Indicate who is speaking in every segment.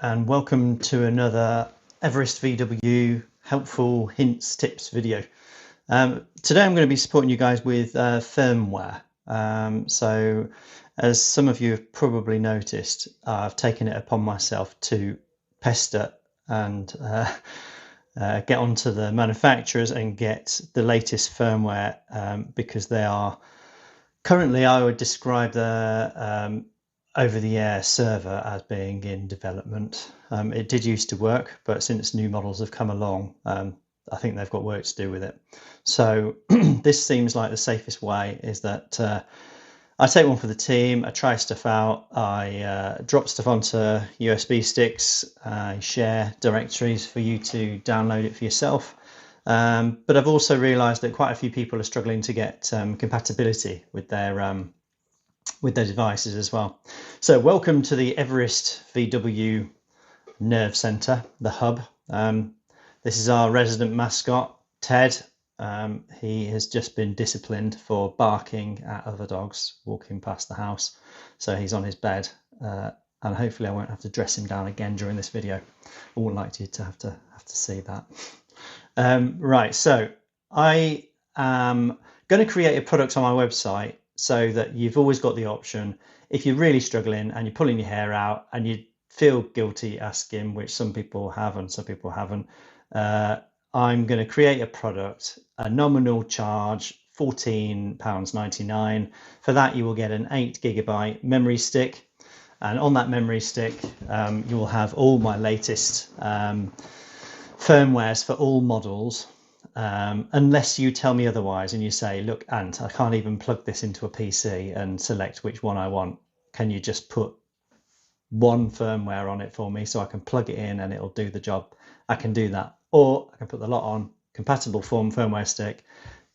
Speaker 1: and welcome to another EVEREST-VW helpful hints tips video. Today I'm going to be supporting you guys with firmware. So as some of you have probably noticed, I've taken it upon myself to pester and get onto the manufacturers and get the latest firmware because they are currently, I would describe the over-the-air server as being in development. It did used to work, but since new models have come along, I think they've got work to do with it. So this seems like the safest way is that I take one for the team, I try stuff out, I drop stuff onto USB sticks, I share directories for you to download it for yourself. But I've also realized that quite a few people are struggling to get compatibility with their devices as well. So welcome to the EVEREST-VW Nerve Center, the hub. This is our resident mascot, Ted. He has just been disciplined for barking at other dogs walking past the house. So he's on his bed, and hopefully I won't have to dress him down again during this video. I wouldn't like you to have to see that. Right, so I am going to create a product on my website so that you've always got the option. If you're really struggling and you're pulling your hair out and you feel guilty asking, which some people have and some people haven't, I'm going to create a product, a nominal charge, £14.99. For that, you will get an 8GB memory stick. And on that memory stick, you will have all my latest firmwares for all models. Unless you tell me otherwise and you say, look, Ant, I can't even plug this into a PC and select which one I want. Can you just put one firmware on it for me so I can plug it in and it'll do the job? I can do that. Or I can put the lot on, compatible firmware stick.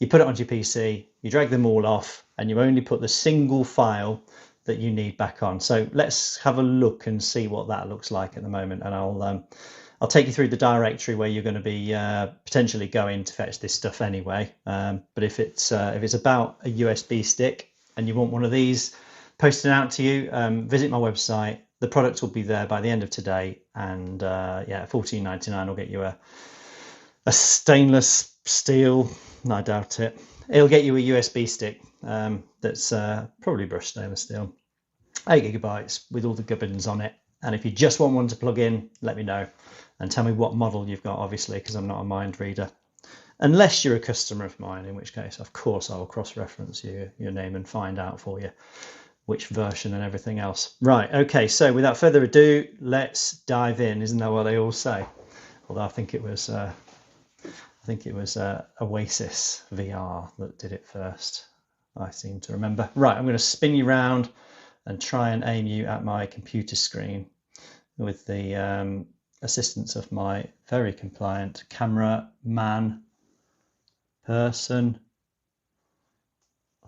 Speaker 1: You put it onto your PC, you drag them all off, and you only put the single file that you need back on. So let's have a look and see what that looks like at the moment. And I'll take you through the directory where you're going to be potentially going to fetch this stuff anyway. But if it's about a USB stick and you want one of these posted out to you, visit my website. The product will be there by the end of today, and yeah, £14.99 will get you a stainless steel. I doubt it. It'll get you a USB stick that's probably brushed stainless steel, 8GB with all the gubbins on it. And if you just want one to plug in, let me know and tell me what model you've got, obviously, because I'm not a mind reader. Unless you're a customer of mine, in which case, of course, I will cross-reference your name and find out for you which version and everything else. Right, okay, so without further ado, let's dive in. Isn't that what they all say? Although I think it was Oasis VR that did it first, I seem to remember. Right, I'm going to spin you round and try and aim you at my computer screen with the assistance of my very compliant camera man person.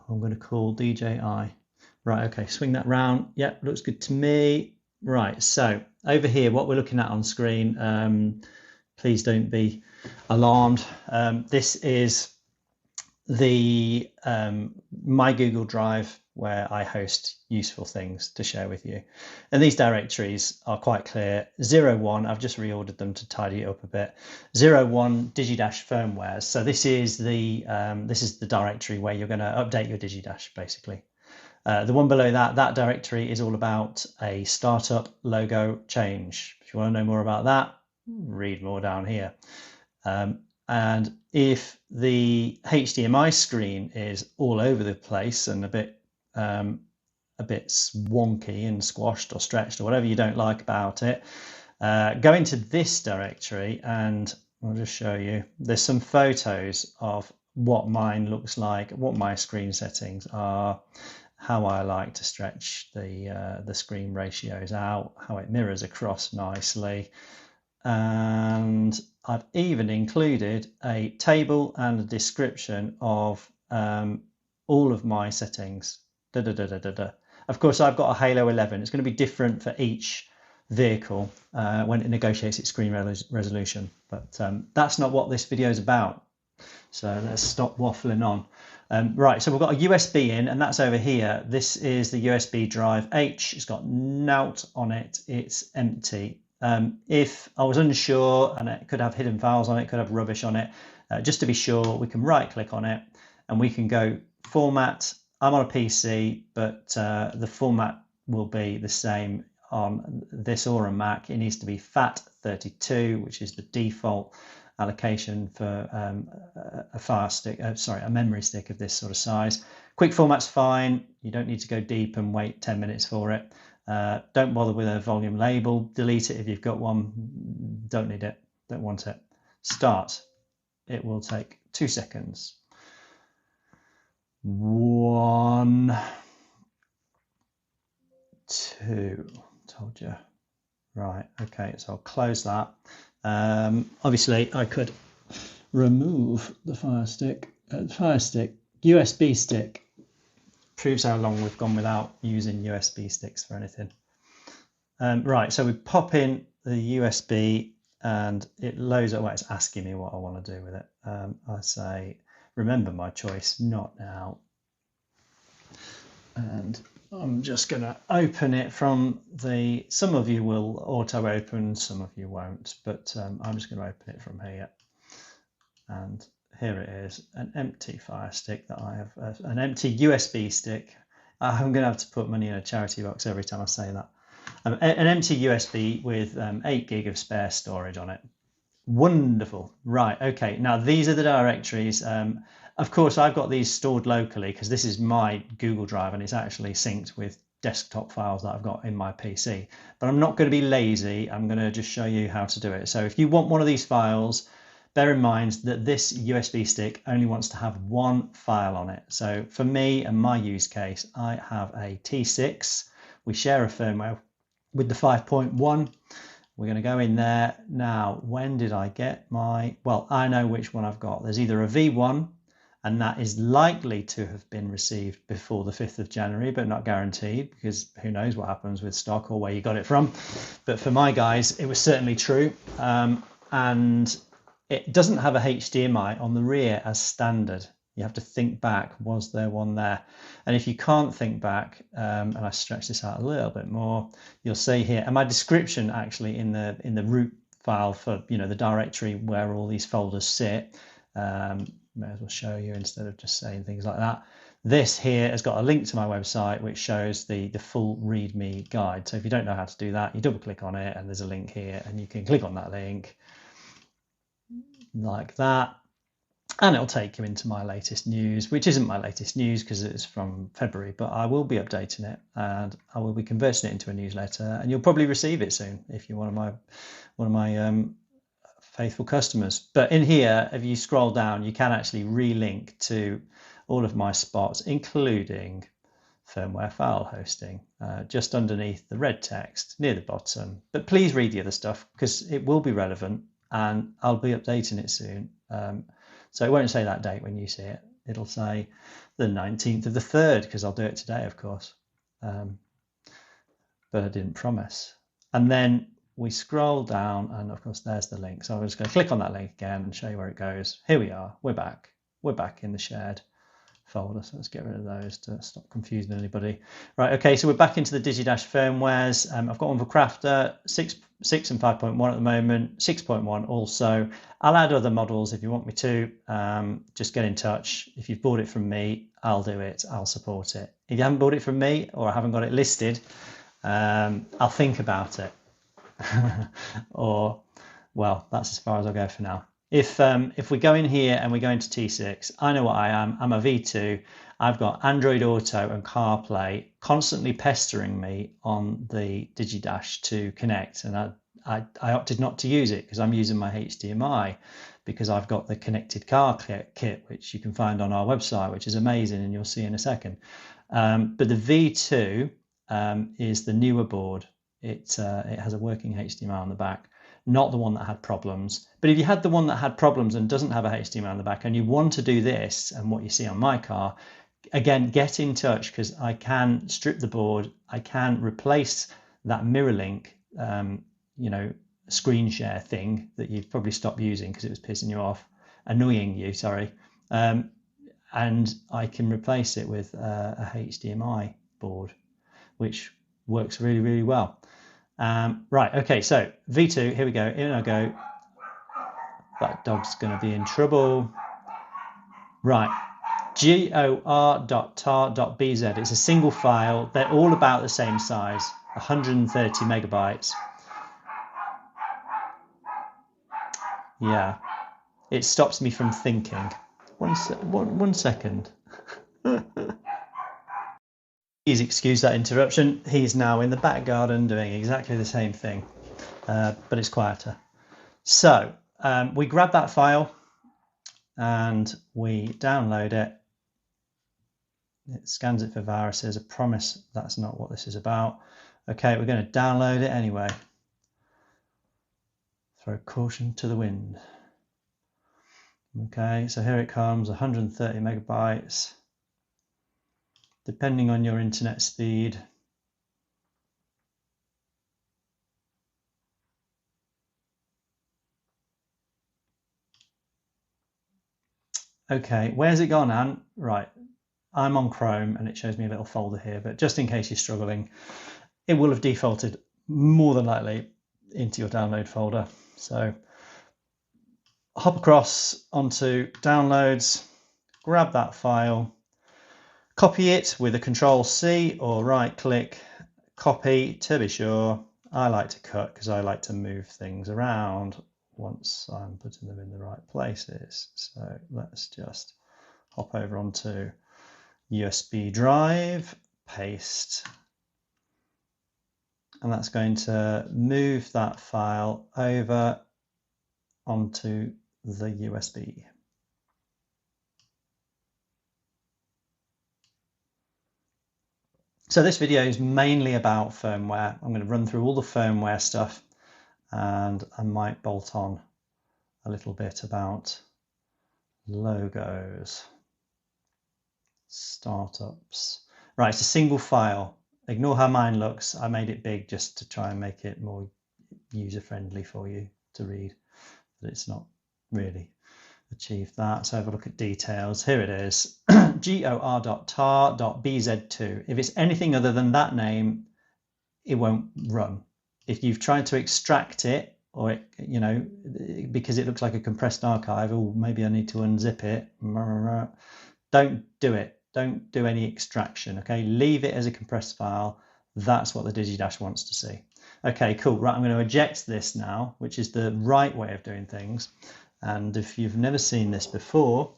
Speaker 1: I'm going to call DJI. Right, okay, swing that round. Yep, looks good to me. Right, so over here, what we're looking at on screen, please don't be alarmed. This is the my Google Drive where I host useful things to share with you. And these directories are quite clear. 01, I've just reordered them to tidy it up a bit. 01 Digidash firmwares. So this is the directory where you're going to update your Digidash, basically. The one below that directory is all about a startup logo change. If you want to know more about that, read more down here. And if the HDMI screen is all over the place and a bit wonky and squashed or stretched or whatever you don't like about it, go into this directory and I'll just show you. There's some photos of what mine looks like, what my screen settings are, how I like to stretch the screen ratios out, how it mirrors across nicely. And I've even included a table and a description of all of my settings. Of course, I've got a Halo 11. It's going to be different for each vehicle when it negotiates its screen resolution. But that's not what this video is about. So let's stop waffling on. Right, so we've got a USB in, and that's over here. This is the USB drive H. It's got naught on it. It's empty. If I was unsure, and it could have hidden files on it, could have rubbish on it, just to be sure, we can right click on it and we can go format. I'm on a PC, but the format will be the same on this or a Mac. It needs to be FAT32, which is the default allocation for a file stick, a memory stick of this sort of size. Quick format's fine. You don't need to go deep and wait 10 minutes for it. Don't bother with a volume label. Delete it if you've got one. Don't need it. Don't want it. Start. It will take 2 seconds. 1, 2. Told you. Right. Okay. So I'll close that. Obviously, I could remove the Fire Stick. USB stick. Proves how long we've gone without using USB sticks for anything. Right, so we pop in the USB and it loads up. Well, it's asking me what I want to do with it. I say, remember my choice, not now. And I'm just going to open it from the, some of you will auto open, some of you won't, but I'm just going to open it from here. And here it is, an empty Fire Stick that I have, an empty USB stick. I'm going to have to put money in a charity box every time I say that. An empty USB with 8 gig of spare storage on it. Wonderful. Right, okay, now these are the directories. Of course, I've got these stored locally because this is my Google Drive and it's actually synced with desktop files that I've got in my PC. But I'm not going to be lazy. I'm going to just show you how to do it. So if you want one of these files, bear in mind that this USB stick only wants to have one file on it. So for me and my use case, I have a T6. We share a firmware with the 5.1. We're going to go in there. Now, when did I get my, well, I know which one I've got. There's either a V1, and that is likely to have been received before the 5th of January, but not guaranteed, because who knows what happens with stock or where you got it from. But for my guys, it was certainly true. And it doesn't have a HDMI on the rear as standard. You have to think back, was there one there? And if you can't think back, and I stretch this out a little bit more, you'll see here, and my description actually in the root file for, you know, the directory where all these folders sit, may as well show you instead of just saying things like that. This here has got a link to my website which shows the full README guide. So if you don't know how to do that, you double click on it and there's a link here and you can click on that link like that. And it'll take you into my latest news, which isn't my latest news because it's from February, but I will be updating it and I will be converting it into a newsletter, and you'll probably receive it soon if you're one of my faithful customers. But in here, if you scroll down, you can actually relink to all of my spots, including firmware file hosting, just underneath the red text near the bottom. But please read the other stuff because it will be relevant and I'll be updating it soon. So it won't say that date when you see it. It'll say the 19th of the 3rd because I'll do it today, of course. But I didn't promise. And then we scroll down and of course there's the link. So I'm just going to click on that link again and show you where it goes. Here we are. We're back. We're back in the shared folder. So let's get rid of those to stop confusing anybody. Right, okay, so we're back into the Digidash firmwares. I've got one for Crafter, 6 and 5.1 at the moment, 6.1 also. I'll add other models if you want me to. Just get in touch. If you've bought it from me, I'll do it. I'll support it. If you haven't bought it from me or I haven't got it listed, I'll think about it. Or, well, that's as far as I'll go for now. If we go in here and we go into T6, I know what I am. I'm a V2. I've got Android Auto and CarPlay constantly pestering me on the Digidash to connect, and I opted not to use it because I'm using my HDMI because I've got the connected car kit, which you can find on our website, which is amazing, and you'll see in a second. But the V2 is the newer board. It has a working HDMI on the back. Not the one that had problems. But if you had the one that had problems and doesn't have a HDMI on the back and you want to do this and what you see on my car, again, get in touch because I can strip the board. I can replace that mirror link, screen share thing that you've probably stopped using because it was pissing you off, annoying you, sorry. And I can replace it with a HDMI board, which works really, really well. Right, okay, so V2, here we go, in I go. That dog's going to be in trouble. Right, gor.tar.bz, it's a single file, they're all about the same size, 130 megabytes. Yeah, it stops me from thinking. One second. Please excuse that interruption. He's now in the back garden doing exactly the same thing, but it's quieter. So we grab that file and we download it. It scans it for viruses. I promise that's not what this is about. Okay, we're going to download it anyway. Throw caution to the wind. Okay, so here it comes, 130 megabytes. Depending on your internet speed. Okay, where's it gone, Anne? Right, I'm on Chrome and it shows me a little folder here, but just in case you're struggling, it will have defaulted more than likely into your download folder. So hop across onto downloads, grab that file, copy it with a Control-C or right-click, copy to be sure. I like to cut because I like to move things around once I'm putting them in the right places. So let's just hop over onto USB drive, paste, and that's going to move that file over onto the USB. So this video is mainly about firmware. I'm going to run through all the firmware stuff and I might bolt on a little bit about logos, startups. Right, it's a single file. Ignore how mine looks. I made it big just to try and make it more user-friendly for you to read, but it's not really achieved that. So have a look at details. Here it is, gor.tar.bz2. If it's anything other than that name, it won't run. If you've tried to extract it, or it, you know, because it looks like a compressed archive, or maybe I need to unzip it, don't do it. Don't do any extraction, okay? Leave it as a compressed file. That's what the Digidash wants to see. Okay, cool. Right, I'm going to eject this now, which is the right way of doing things. And if you've never seen this before,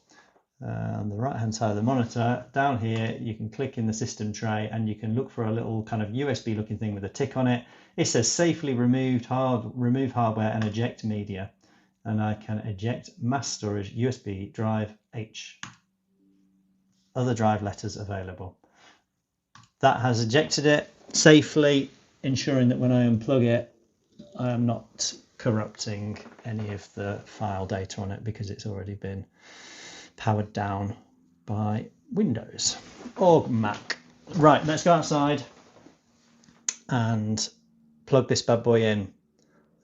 Speaker 1: on the right hand side of the monitor, down here, you can click in the system tray and you can look for a little kind of USB looking thing with a tick on it. It says safely remove hardware and eject media. And I can eject mass storage USB drive H. Other drive letters available. That has ejected it safely, ensuring that when I unplug it, I am not corrupting any of the file data on it because it's already been powered down by Windows or Mac. Right, let's go outside and plug this bad boy in.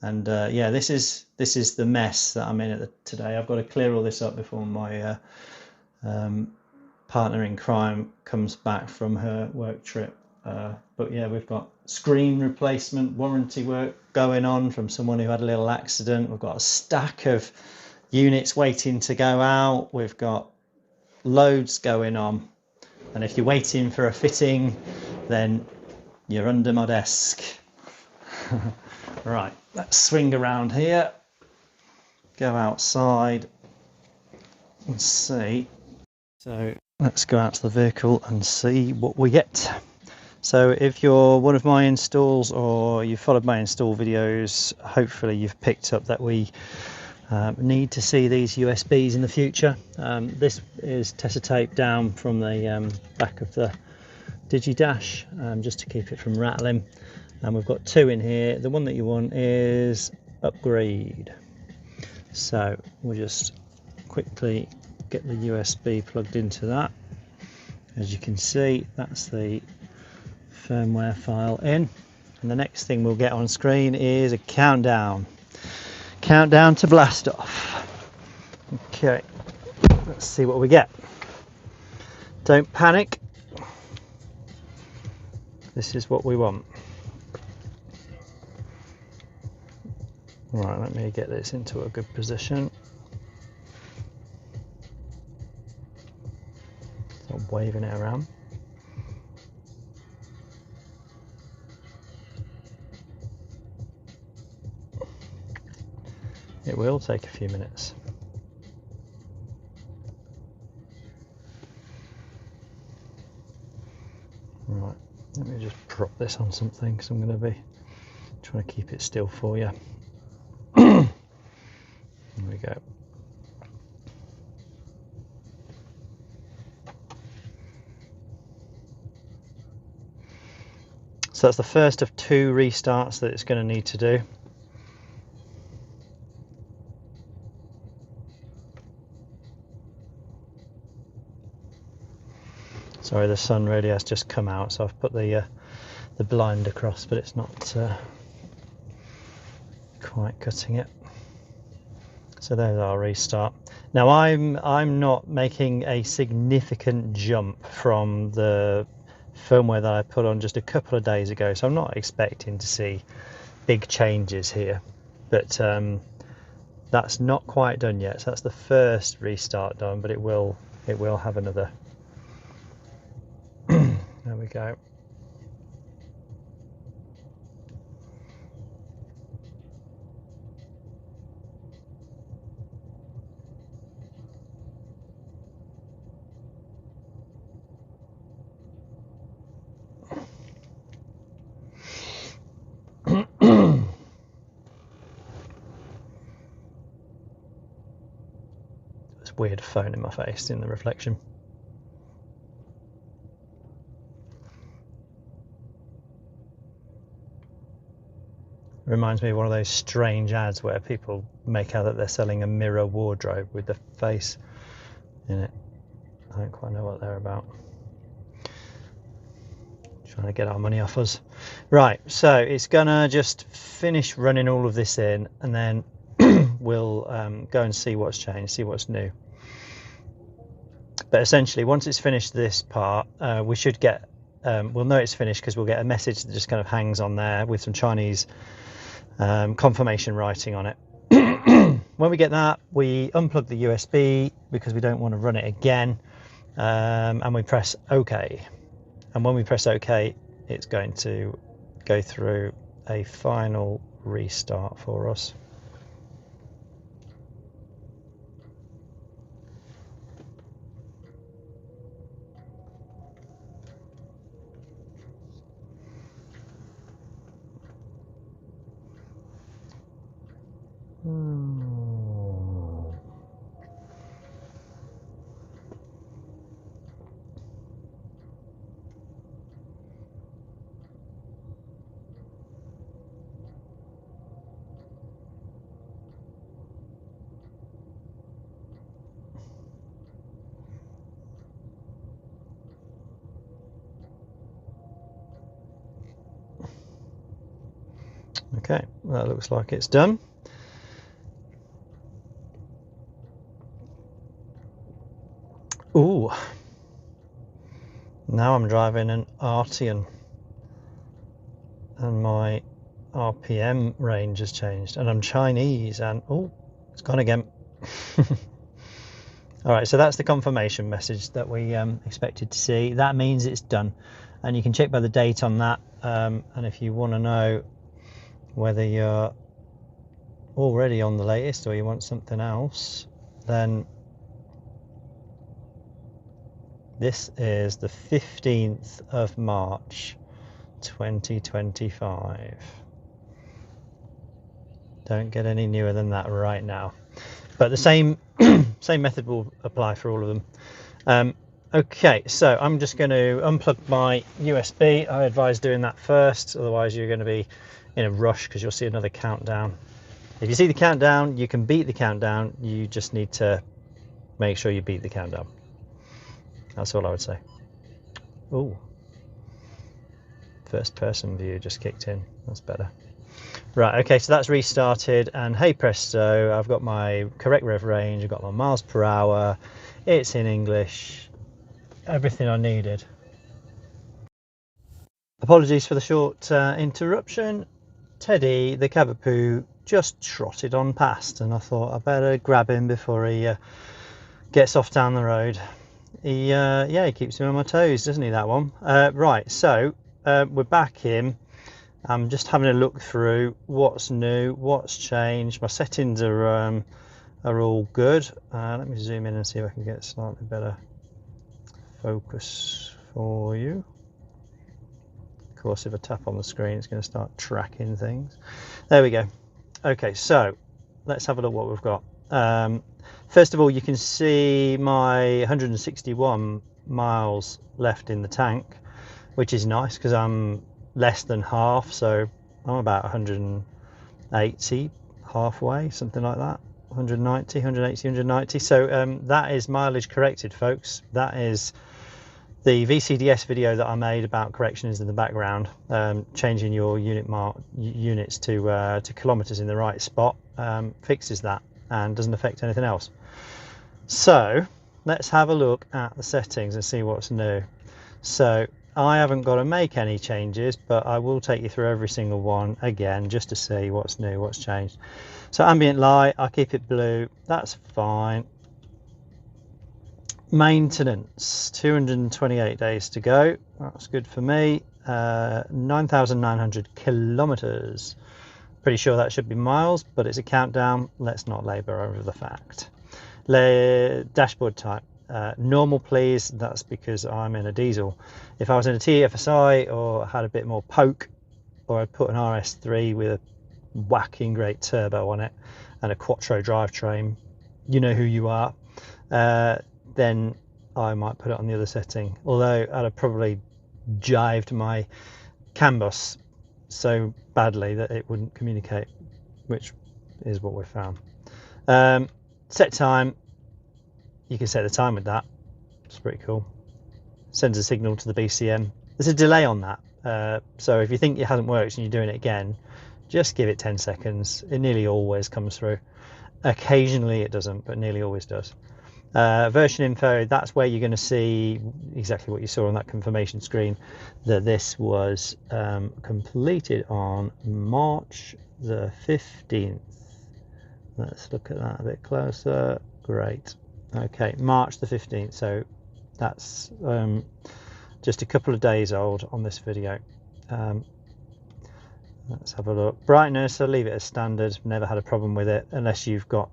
Speaker 1: And yeah, this is the mess that I'm in today. I've got to clear all this up before my partner in crime comes back from her work trip. But yeah, we've got screen replacement warranty work going on from someone who had a little accident. We've got a stack of units waiting to go out. We've got loads going on. And if you're waiting for a fitting, then you're under my desk. Right, let's swing around here, go outside and see. So let's go out to the vehicle and see what we get. So if you're one of my installs or you followed my install videos, hopefully you've picked up that we need to see these USBs in the future. This is Tessa tape down from the back of the Digidash, just to keep it from rattling. And we've got two in here. The one that you want is upgrade. So we'll just quickly get the USB plugged into that. As you can see, that's the firmware file in. And the next thing we'll get on screen is a countdown. Countdown to blast off. Okay, let's see what we get. Don't panic. This is what we want. Right, let me get this into a good position. So I'm waving it around. It will take a few minutes. Right, let me just prop this on something because I'm going to be trying to keep it still for you. There we go. So that's the first of 2 restarts that it's going to need to do. Sorry, the sun really has just come out, so I've put the blind across, but it's not quite cutting it. So there's our restart. Now I'm not making a significant jump from the firmware that I put on just a couple of days ago, so I'm not expecting to see big changes here. But that's not quite done yet. So that's the first restart done, but it will have another. There we go. It's weird phone in my face in the reflection. Reminds me of one of those strange ads where people make out that they're selling a mirror wardrobe with the face in it. I don't quite know what they're about. Trying to get our money off us. Right, so it's gonna just finish running all of this in, and then we'll go and see what's changed, see what's new. But essentially, once it's finished this part, we should get, we'll know it's finished because we'll get a message that just kind of hangs on there with some Chinese confirmation writing on it. When we get that, we unplug the USB because we don't want to run it again, and we press OK. And when we press OK, it's going to go through a final restart for us. Okay, that looks like it's done. Ooh, now I'm driving an Arteon and my RPM range has changed, and I'm Chinese, and oh, it's gone again. All right, so that's the confirmation message that we expected to see. That means it's done, and you can check by the date on that. And if you want to know whether you're already on the latest or you want something else, then this is the 15th of March 2025. Don't get any newer than that right now, but the same same method will apply for all of them. Okay, so I'm just going to unplug my USB. I advise doing that first, otherwise you're going to be in a rush because you'll see another countdown. If you see the countdown, you can beat the countdown. You just need to make sure you beat the countdown. That's all I would say. Oh, first person view just kicked in. That's better. Right, okay, so that's restarted, and hey presto, I've got my correct rev range, I've got my miles per hour, it's in English, everything I needed. Apologies for the short interruption. Teddy the Cavapoo just trotted on past, and I thought I better grab him before he gets off down the road. He keeps me on my toes, doesn't he, that one? Right, so we're back in. I'm just having a look through what's new, what's changed. My settings are all good. Let me zoom in and see if I can get slightly better focus for you. Of course, if I tap on the screen, it's going to start tracking things. There we go. Okay, so let's have a look what we've got. First of all, you can see my 161 miles left in the tank, which is nice because I'm less than half, so I'm about 180 halfway, something like that. 190, 180, 190. So that is mileage corrected, folks. That is the VCDS video that I made about corrections in the background, changing your units to kilometers in the right spot, fixes that and doesn't affect anything else. So let's have a look at the settings and see what's new. So I haven't got to make any changes, but I will take you through every single one again just to see what's new, what's changed. So ambient light, I keep it blue, that's fine. Maintenance, 228 days to go, that's good for me. 9,900 kilometers, pretty sure that should be miles, but it's a countdown, let's not labor over the fact. Dashboard type, normal please, that's because I'm in a diesel. If I was in a TFSI or had a bit more poke, or I'd put an RS3 with a whacking great turbo on it and a quattro drivetrain, you know who you are, then I might put it on the other setting, although I'd have probably jived my CAN bus so badly that it wouldn't communicate, which is what we found. Set time, you can set the time with that, it's pretty cool. Sends a signal to the BCM. There's a delay on that, so if you think it hasn't worked and you're doing it again, just give it 10 seconds. It nearly always comes through. Occasionally it doesn't, but nearly always does. Version info, that's where you're going to see exactly what you saw on that confirmation screen, that this was completed on March the 15th. Let's look at that a bit closer. Great. Okay, March the 15th, so that's just a couple of days old on this video. Let's have a look. Brightness, I'll leave it as standard, never had a problem with it, unless you've got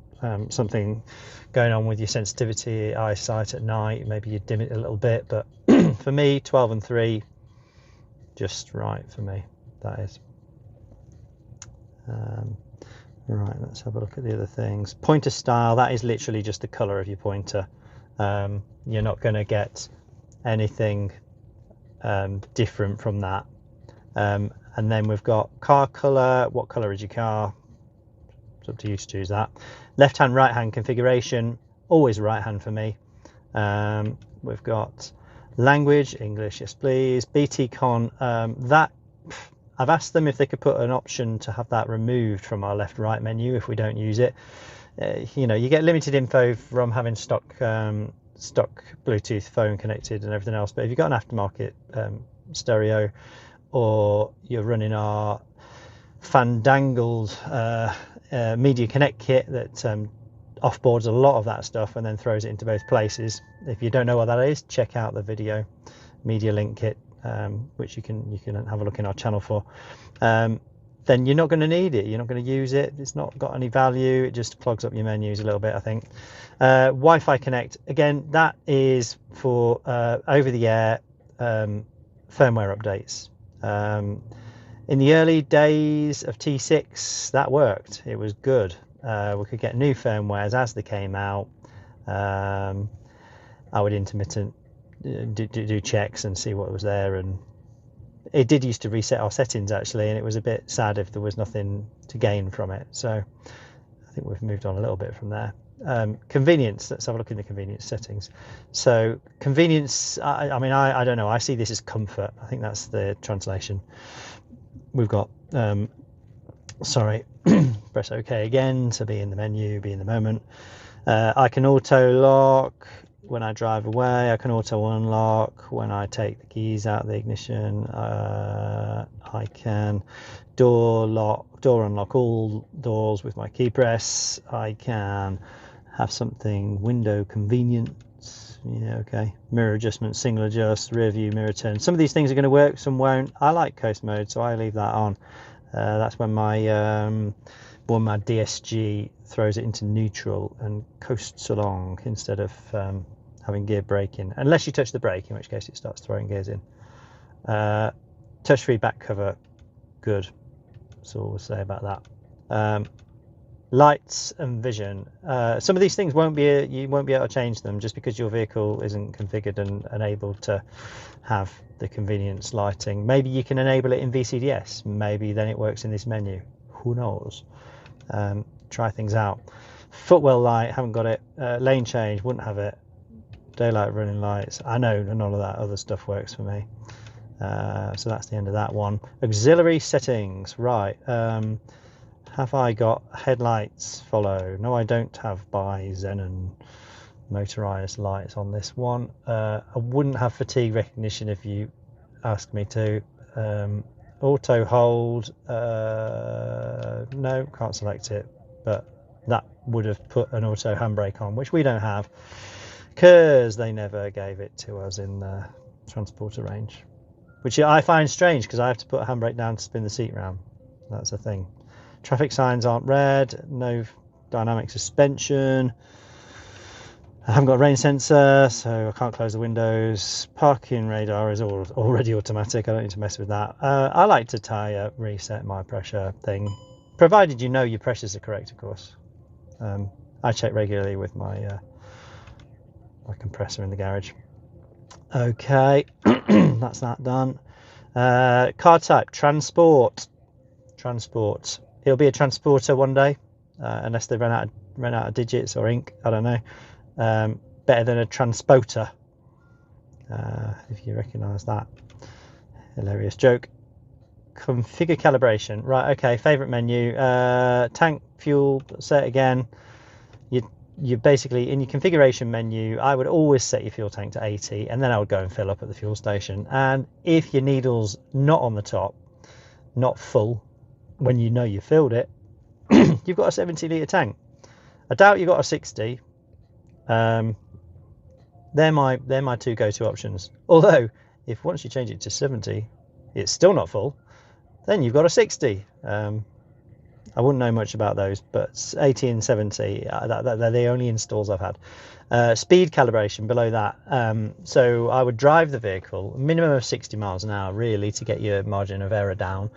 Speaker 1: something going on with your sensitivity, eyesight at night, maybe you dim it a little bit, but for me 12 and 3 just right for me, that is. Right, let's have a look at the other things. Pointer style, that is literally just the color of your pointer. You're not going to get anything different from that. And then we've got car color. What color is your car? It's up to you to choose that. Left hand, right hand configuration, always right hand for me. We've got language, English, yes please. BTCon, that I've asked them if they could put an option to have that removed from our left right menu if we don't use it. You know, you get limited info from having stock Bluetooth phone connected and everything else, but if you've got an aftermarket stereo, or you're running our fandangled Media Connect kit that offboards a lot of that stuff and then throws it into both places. If you don't know what that is, check out the video Media Link kit, which you can have a look in our channel for. Then you're not going to need it, you're not going to use it, it's not got any value, it just clogs up your menus a little bit, I think. Wi-Fi Connect, again, that is for over the air firmware updates. In the early days of T6, that worked, it was good. We could get new firmwares as they came out. I would intermittent do checks and see what was there, and it did used to reset our settings actually, and it was a bit sad if there was nothing to gain from it. So I think we've moved on a little bit from there. Convenience, let's have a look in the convenience settings. So convenience, I mean, I don't know, I see this as comfort. I think that's the translation. We've got press OK again to be in the menu, be in the moment. I can auto lock when I drive away. I can auto unlock when I take the keys out of the ignition. I can door lock door unlock all doors with my key press. I can have something window convenience, yeah, okay, mirror adjustment, single adjust, rear view, mirror turn. Some of these things are going to work, some won't. I like coast mode, so I leave that on. That's when my DSG throws it into neutral and coasts along instead of having gear braking, unless you touch the brake, in which case it starts throwing gears in. Touch-free back cover, good. That's all we'll say about that. Lights and vision. Some of these things you won't be able to change them just because your vehicle isn't configured and able to have the convenience lighting. Maybe you can enable it in VCDS. Maybe then it works in this menu. Who knows? Try things out. Footwell light, haven't got it. Lane change, wouldn't have it. Daylight running lights, I know none of that other stuff works for me. So that's the end of that one. Auxiliary settings, right. Have I got headlights follow? No, I don't have bi, xenon, motorized lights on this one. I wouldn't have fatigue recognition if you ask me to. Auto hold, no, can't select it, but that would have put an auto handbrake on, which we don't have because they never gave it to us in the transporter range, which I find strange because I have to put a handbrake down to spin the seat round. That's the thing. Traffic signs aren't red, no dynamic suspension. I haven't got a rain sensor, so I can't close the windows. Parking radar is already automatic. I don't need to mess with that. I like to tyre reset my pressure thing, provided you know your pressures are correct, of course. I check regularly with my my compressor in the garage. Okay, that's that done. Car type, transport. It'll be a transporter one day, unless they run out of digits or ink. I don't know. Better than a transporter, if you recognise that. Hilarious joke. Configure calibration. Right, okay, favourite menu. Tank, fuel, say it again. You basically, in your configuration menu, I would always set your fuel tank to 80, and then I would go and fill up at the fuel station. And if your needle's not on the top, not full, when you know you filled it, you've got a 70 litre tank. I doubt you've got a 60. They're my two go-to options. Although, if once you change it to 70, it's still not full, then you've got a 60. I wouldn't know much about those, but 80 and 70, they're the only installs I've had. Speed calibration below that. So I would drive the vehicle, minimum of 60 miles an hour, really, to get your margin of error down.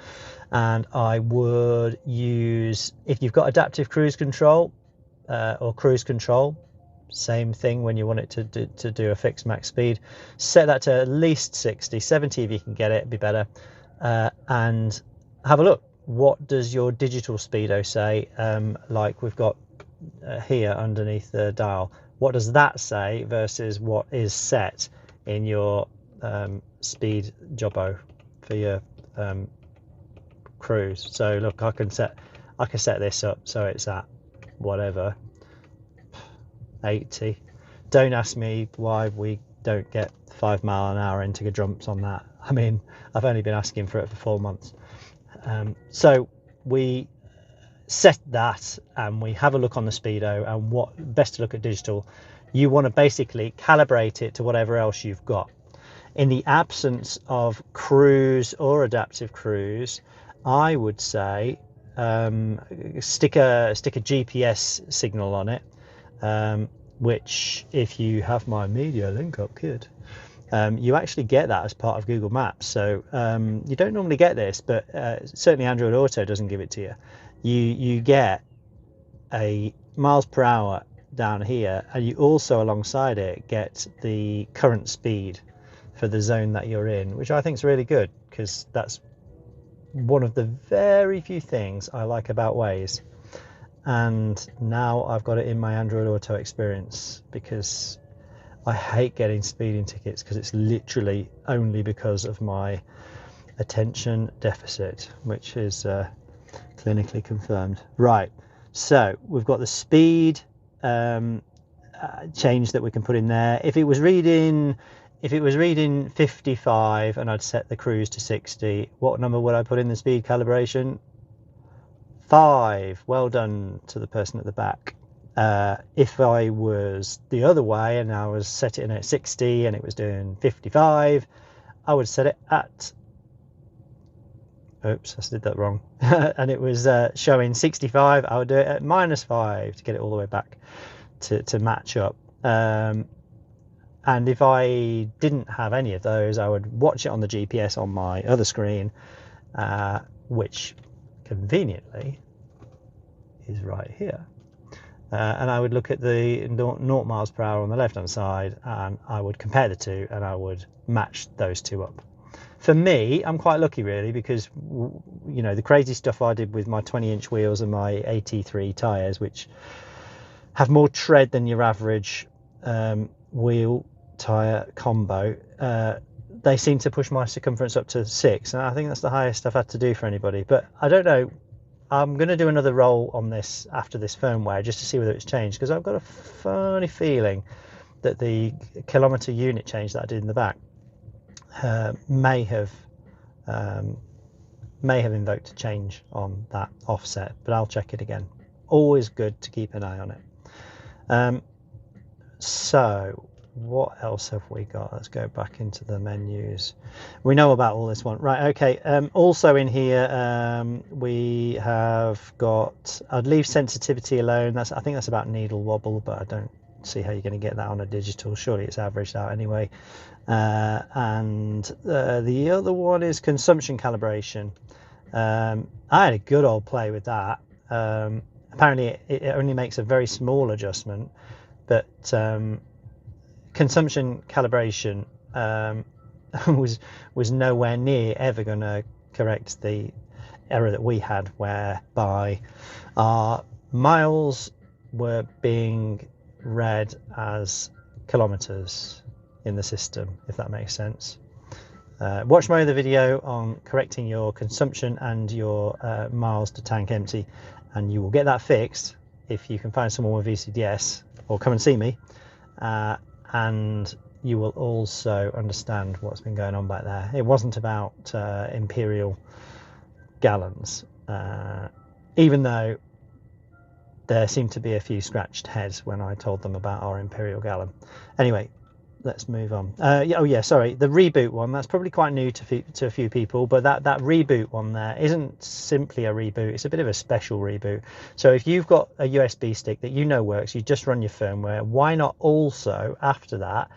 Speaker 1: And I would use, if you've got adaptive cruise control or cruise control, same thing when you want it to do a fixed max speed, set that to at least 60, 70 if you can get it, it'd be better. And have a look. What does your digital speedo say? Like we've got here underneath the dial. What does that say versus what is set in your speed jobbo for your cruise? So look, I can set this up so it's at whatever, 80. Don't ask me why we don't get 5 mile an hour into jumps on that. I mean, I've only been asking for it for 4 months. So we set that and we have a look on the speedo, and what best to look at digital. You want to basically calibrate it to whatever else you've got. In the absence of cruise or adaptive cruise, I would say stick a GPS signal on it, which if you have my media link up kit, you actually get that as part of Google Maps. So you don't normally get this, but certainly Android Auto doesn't give it to you. You get a miles per hour down here, and you also alongside it get the current speed for the zone that you're in, which I think is really good, because that's one of the very few things I like about Waze. And now I've got it in my Android Auto experience, because I hate getting speeding tickets, because it's literally only because of my attention deficit, which is clinically confirmed. Right, so we've got the speed change that we can put in there. If it was reading 55 and I'd set the cruise to 60, what number would I put in the speed calibration? 5. Well done to the person at the back. If I was the other way and I was set it in at 60 and it was doing 55, I would set it at, oops, I did that wrong, and it was showing 65, I would do it at -5 to get it all the way back to match up. And if I didn't have any of those, I would watch it on the GPS on my other screen, which conveniently is right here. And I would look at the 0 miles per hour on the left hand side, and I would compare the two and I would match those two up. For me, I'm quite lucky really, because you know, the crazy stuff I did with my 20-inch wheels and my AT3 tyres, which have more tread than your average wheel tyre combo, they seem to push my circumference up to 6, and I think that's the highest I've had to do for anybody. But I don't know, I'm going to do another roll on this after this firmware just to see whether it's changed, because I've got a funny feeling that the kilometre unit change that I did in the back may have invoked a change on that offset, but I'll check it again. Always good to keep an eye on it. So what else have we got? Let's go back into the menus. We know about all this one, right? Okay. Also in here we have got, I'd leave sensitivity alone. I think that's about needle wobble, but I don't see how you're going to get that on a digital. Surely it's averaged out anyway. And the other one is consumption calibration. I had a good old play with that. Apparently it only makes a very small adjustment, but consumption calibration was nowhere near ever going to correct the error that we had, whereby our miles were being read as kilometers in the system, if that makes sense. Watch my other video on correcting your consumption and your miles to tank empty, and you will get that fixed if you can find someone with VCDS, or come and see me, and you will also understand what's been going on back there. It wasn't about imperial gallons, even though there seemed to be a few scratched heads when I told them about our imperial gallon. Anyway, let's move on. Oh yeah, sorry, the reboot one, that's probably quite new to a few people, but that reboot one there isn't simply a reboot, it's a bit of a special reboot. So if you've got a USB stick that you know works, you just run your firmware, why not also after that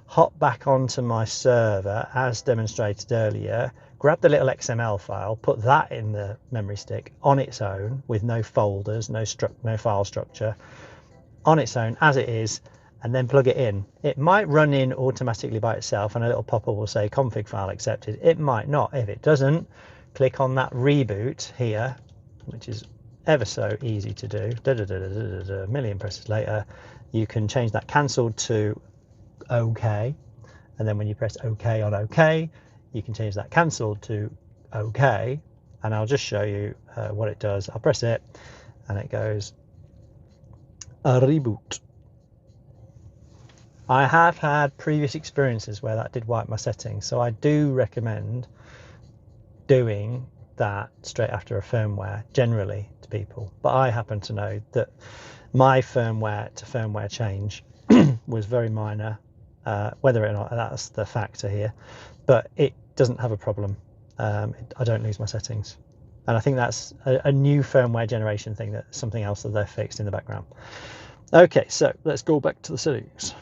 Speaker 1: hop back onto my server as demonstrated earlier, grab the little XML file, put that in the memory stick on its own with no folders, no file structure, on its own as it is, and then plug it in. It might run in automatically by itself and a little pop-up will say config file accepted. It might not. If it doesn't, click on that reboot here, which is ever so easy to do. A million presses later, you can change that cancelled to OK, and then when you press OK on OK, you can change that cancelled to OK, and I'll just show you what it does. I'll press it and it goes a reboot. I have had previous experiences where that did wipe my settings, so I do recommend doing that straight after a firmware generally to people, but I happen to know that my firmware to firmware change was very minor, whether or not that's the factor here, but it doesn't have a problem. I don't lose my settings, and I think that's a new firmware generation thing, that's something else that they've fixed in the background. Okay, so let's go back to the settings.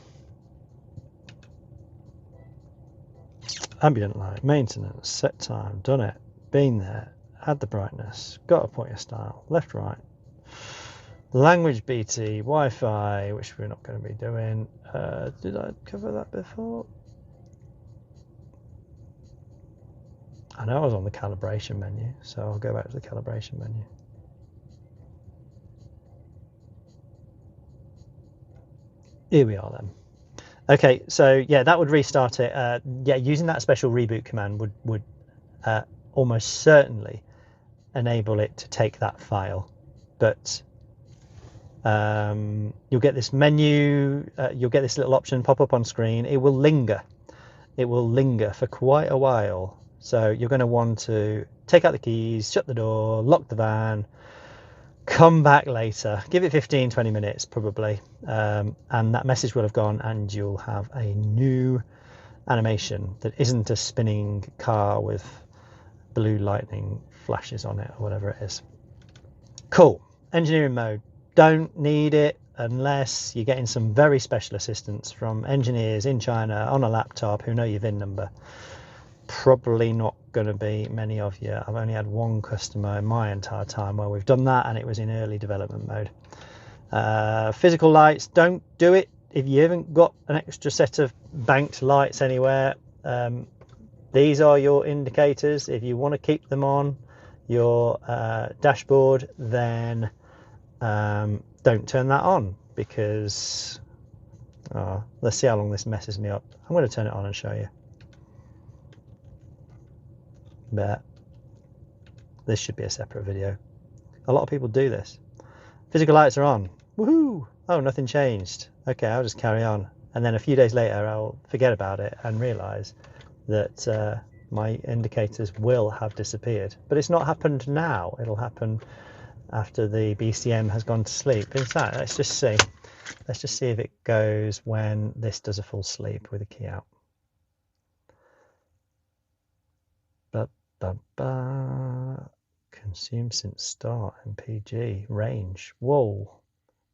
Speaker 1: Ambient light, maintenance, set time, done it, been there, add the brightness, got a point of style, left, right, language BT, Wi-Fi, which we're not going to be doing. Did I cover that before? I know I was on the calibration menu, so I'll go back to the calibration menu. Here we are then. Okay, so yeah, that would restart it. Yeah, using that special reboot command would almost certainly enable it to take that file. But you'll get this menu, you'll get this little option pop up on screen. It will linger. It will linger for quite a while. So you're going to want to take out the keys, shut the door, lock the van, come back later, give it 15-20 minutes probably, and that message will have gone, and you'll have a new animation that isn't a spinning car with blue lightning flashes on it or whatever it is. Cool. Engineering mode, don't need it unless you're getting some very special assistance from engineers in China on a laptop who know your VIN number. Probably not going to be many of you. I've only had one customer in my entire time where we've done that, and it was in early development mode. Physical lights, don't do it if you haven't got an extra set of banked lights anywhere. These are your indicators. If you want to keep them on your dashboard, then don't turn that on, because let's see how long this messes me up. I'm going to turn it on and show you. But this should be a separate video. A lot of people do this. Physical lights are on. Woohoo! Oh, nothing changed. Okay, I'll just carry on. And then a few days later, I'll forget about it and realise that my indicators will have disappeared. But it's not happened now. It'll happen after the BCM has gone to sleep. In fact, let's just see. Let's just see if it goes when this does a full sleep with the key out. Consumed since start, MPG, range. Whoa.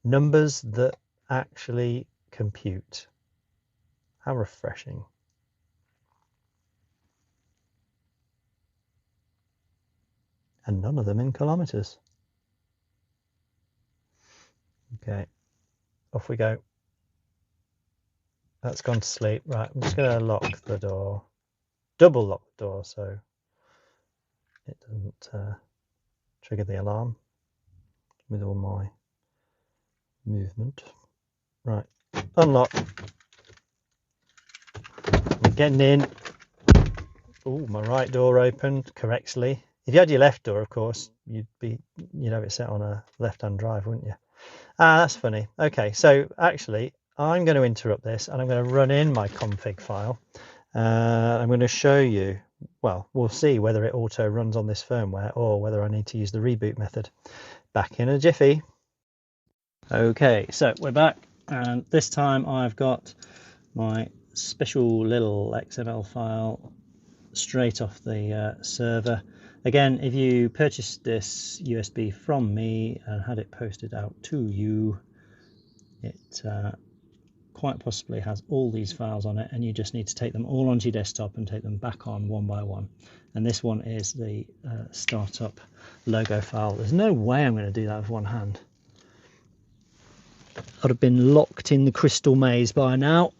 Speaker 1: Numbers that actually compute. How refreshing. And none of them in kilometers. Okay, off we go. That's gone to sleep. Right, I'm just going to lock the door. Double lock the door so it doesn't trigger the alarm with all my movement. Right, unlock. I'm getting in. Oh, my right door opened correctly. If you had your left door, of course, you'd have it set on a left-hand drive, wouldn't you? Ah, that's funny. Okay, so actually, I'm going to interrupt this, and I'm going to run in my config file. I'm going to show you, well, we'll see whether it auto runs on this firmware or whether I need to use the reboot method. Back in a jiffy. Okay, so we're back, and this time I've got my special little XML file straight off the server. Again, if you purchased this USB from me and had it posted out to you, it quite possibly has all these files on it, and you just need to take them all onto your desktop and take them back on one by one. And this one is the startup logo file. There's no way I'm going to do that with one hand. I'd have been locked in the crystal maze by now,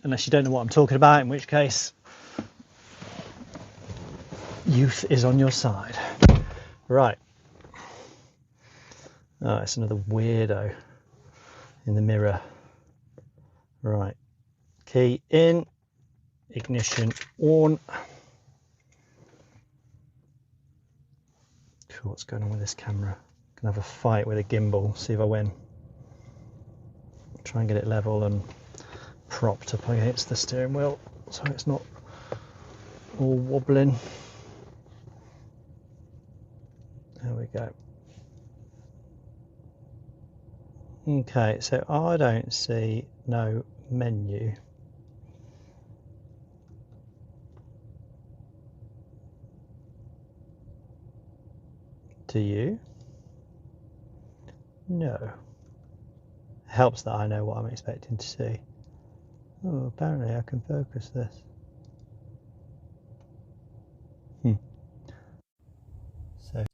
Speaker 1: unless you don't know what I'm talking about, in which case youth is on your side. Right. Oh, it's another weirdo in the mirror. Right. Key in, ignition on. Cool, what's going on with this camera? Gonna have a fight with a gimbal, see if I win. Try and get it level and propped up against the steering wheel so it's not all wobbling. There we go. Okay, so I don't see no menu. Do you? No. Helps that I know what I'm expecting to see. Oh, apparently I can focus this. So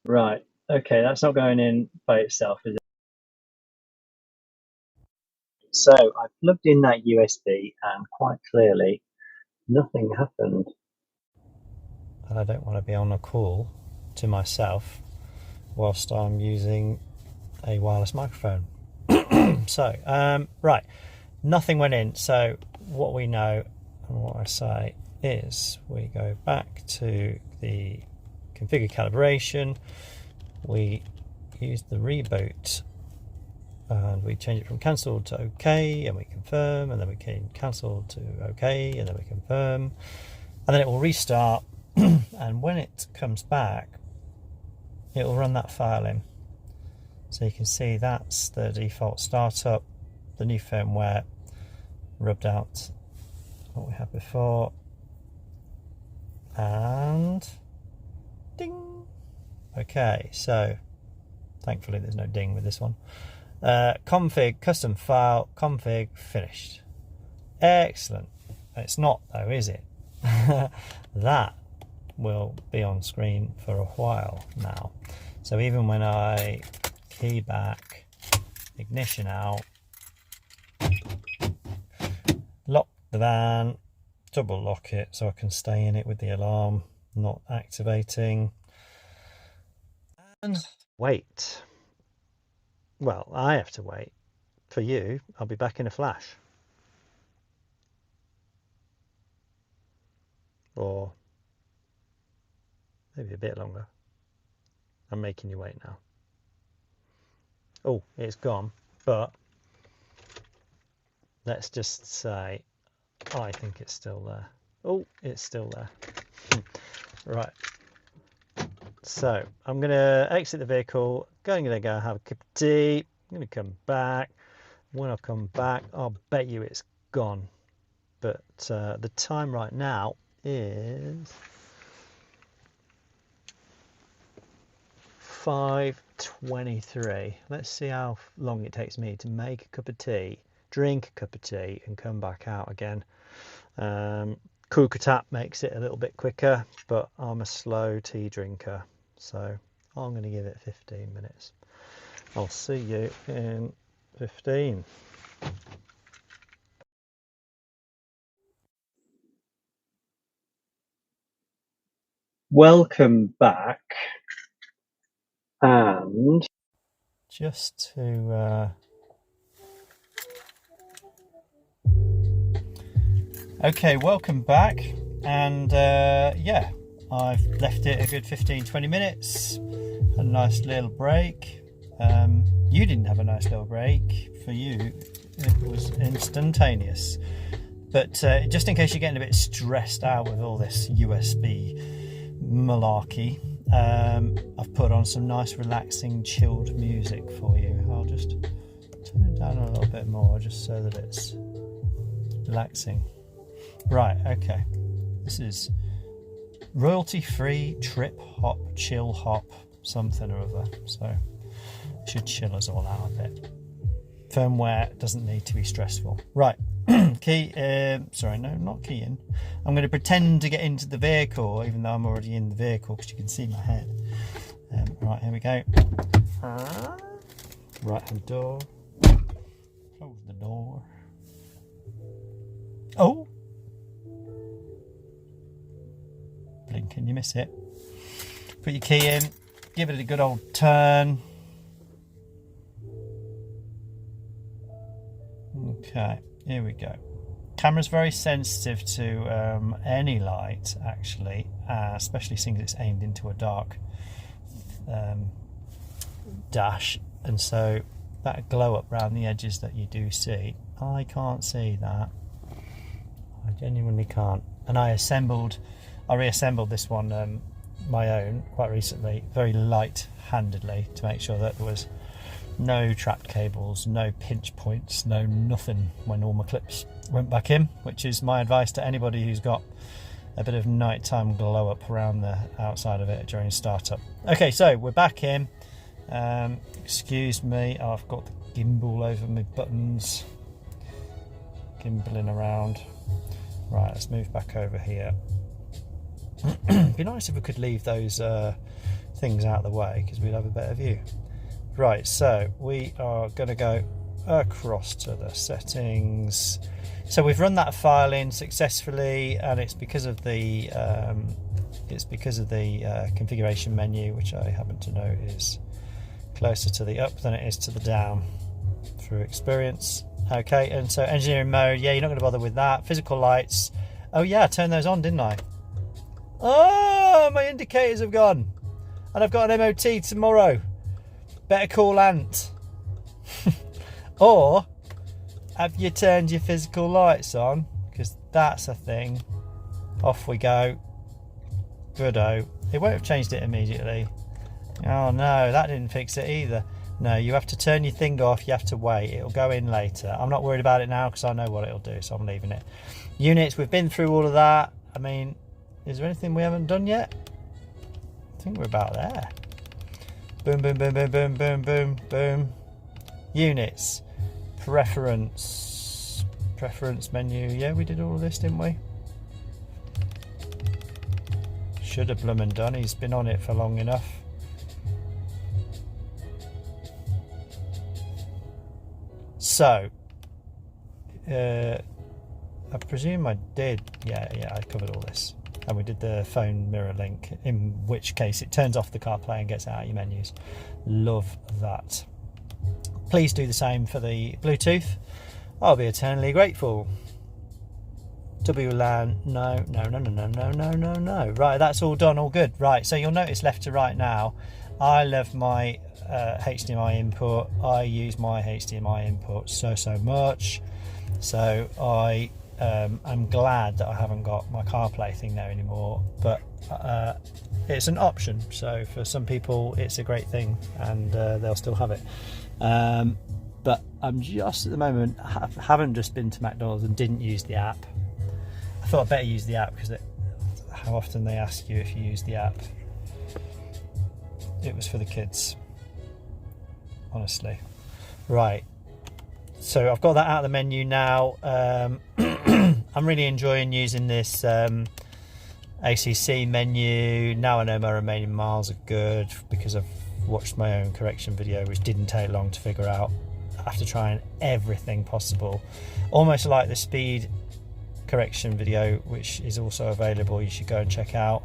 Speaker 1: right, okay, that's not going in by itself, is it? So I plugged in that USB and quite clearly nothing happened. And I don't want to be on a call to myself whilst I'm using a wireless microphone. So, right, nothing went in. So what we know and what I say is we go back to the configure calibration, we use the reboot and we change it from cancelled to OK, and we confirm, and then we can cancel to OK, and then we confirm, and then it will restart And when it comes back, it'll run that file in. So you can see that's the default startup, the new firmware rubbed out what we had before, and ding. Okay, so thankfully there's no ding with this one. Config, custom file, config, finished. Excellent. It's not though, is it? That will be on screen for a while now. So even when I key back, ignition out, lock the van, double lock it so I can stay in it with the alarm not activating, and wait. Well, I have to wait. For you, I'll be back in a flash. Or maybe a bit longer. I'm making you wait now. Oh, it's gone, but let's just say I think it's still there. Oh, it's still there. Right. So I'm going to exit the vehicle, going to go have a cup of tea. I'm going to come back. When I come back, I'll bet you it's gone. But the time right now is 5:23. Let's see how long it takes me to make a cup of tea, drink a cup of tea, and come back out again. Tap makes it a little bit quicker, but I'm a slow tea drinker, so I'm going to give it 15 minutes. I'll see you in 15. Welcome back, and just to okay, welcome back, and yeah, I've left it a good 15-20 minutes, had a nice little break. You didn't have a nice little break. For you it was instantaneous, but just in case you're getting a bit stressed out with all this USB malarkey, I've put on some nice relaxing chilled music for you. I'll just turn it down a little bit more just so that it's relaxing. Right, okay, this is royalty free trip hop chill hop something or other, so it should chill us all out a bit. Firmware doesn't need to be stressful. Right, key sorry, no, not key in. I'm going to pretend to get into the vehicle even though I'm already in the vehicle because you can see my head. Right, here we go. Right hand door, close the door. Oh, blink and you miss it. Put your key in, give it a good old turn. Okay, here we go. Camera's very sensitive to any light, actually, especially seeing it's aimed into a dark dash, and so that glow up around the edges that you do see, I can't see that. I genuinely can't. And I reassembled this one, my own, quite recently, very light-handedly, to make sure that there was no trapped cables, no pinch points, no nothing when all my clips went back in, which is my advice to anybody who's got a bit of nighttime glow up around the outside of it during startup. Okay, so we're back in. Excuse me, I've got the gimbal over my buttons, gimbaling around. Right, let's move back over here. It'd be nice if we could leave those things out of the way because we'd have a better view. Right, so we are going to go across to the settings. So we've run that file in successfully, and it's because of the configuration menu, which I happen to know is closer to the up than it is to the down through experience. Okay, and so engineering mode, yeah, you're not going to bother with that. Physical lights, oh yeah, I turned those on, didn't I? Oh, my indicators have gone, and I've got an MOT tomorrow. Better call Ant. Or have you turned your physical lights on? Because that's a thing. Off we go. goodo. It won't have changed it immediately. Oh no, that didn't fix it either. No, you have to turn your thing off, you have to wait, it'll go in later. I'm not worried about it now because I know what it'll do, so I'm leaving it. Units, we've been through all of that. I mean, is there anything we haven't done yet? I think we're about there. Boom, boom, boom, boom, boom, boom, boom, boom. Units, preference menu. Yeah, we did all of this, didn't we? Should have bloomin' done, he's been on it for long enough. So, I presume I did, yeah, I covered all this. And we did the phone mirror link, in which case it turns off the CarPlay and gets out of your menus. Love that. Please do the same for the Bluetooth. I'll be eternally grateful. WLAN, no. Right, that's all done, all good. Right, so you'll notice left to right now, I love my HDMI input. I use my HDMI input so much. So I'm glad that I haven't got my CarPlay thing there anymore, but it's an option. So for some people it's a great thing and they'll still have it. But I'm just at the moment, haven't just been to McDonald's and didn't use the app. I thought I'd better use the app because how often they ask you if you use the app. It was for the kids, honestly. Right, so I've got that out of the menu now. I'm really enjoying using this ACC menu. Now I know my remaining miles are good because I've watched my own correction video, which didn't take long to figure out after trying everything possible. Almost like the speed correction video, which is also available, you should go and check out.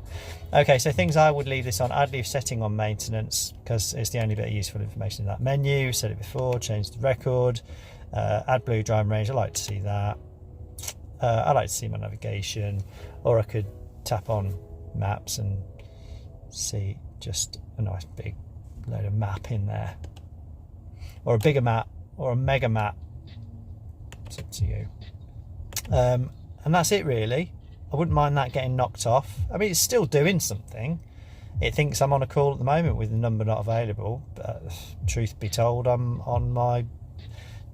Speaker 1: Okay, so things I would leave this on. I'd leave setting on maintenance because it's the only bit of useful information in that menu. Said it before, change the record, add blue driving range, I like to see that. I like to see my navigation, or I could tap on maps and see just a nice big load of map in there, or a bigger map, or a mega map. It's up to you. And that's it really. I wouldn't mind that getting knocked off. I mean, it's still doing something. It thinks I'm on a call at the moment with the number not available, but truth be told, I'm on my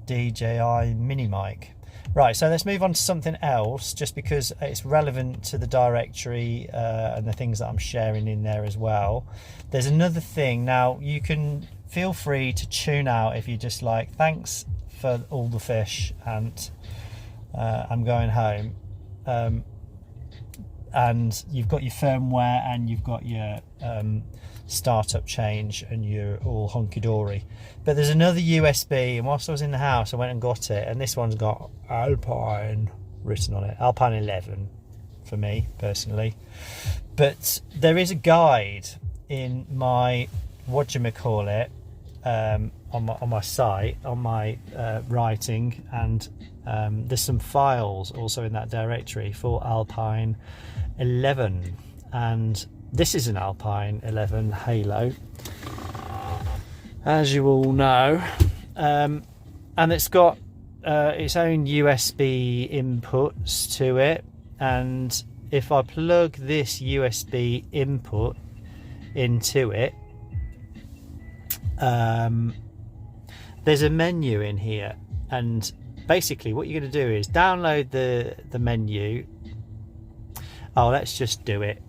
Speaker 1: DJI mini mic. Right, so let's move on to something else, just because it's relevant to the directory and the things that I'm sharing in there as well. There's another thing. Now, you can feel free to tune out if you just like, thanks for all the fish, and I'm going home. And you've got your firmware and you've got your startup change and you're all honky-dory. But there's another USB, and whilst I was in the house I went and got it, and this one's got Alpine written on it. Alpine 11 for me personally. But there is a guide in my, on my site, on my writing, and there's some files also in that directory for Alpine 11, and this is an Alpine 11 Halo, as you all know, and it's got its own USB inputs to it, and if I plug this USB input into it, there's a menu in here, and basically what you're going to do is download the menu. Oh, let's just do it,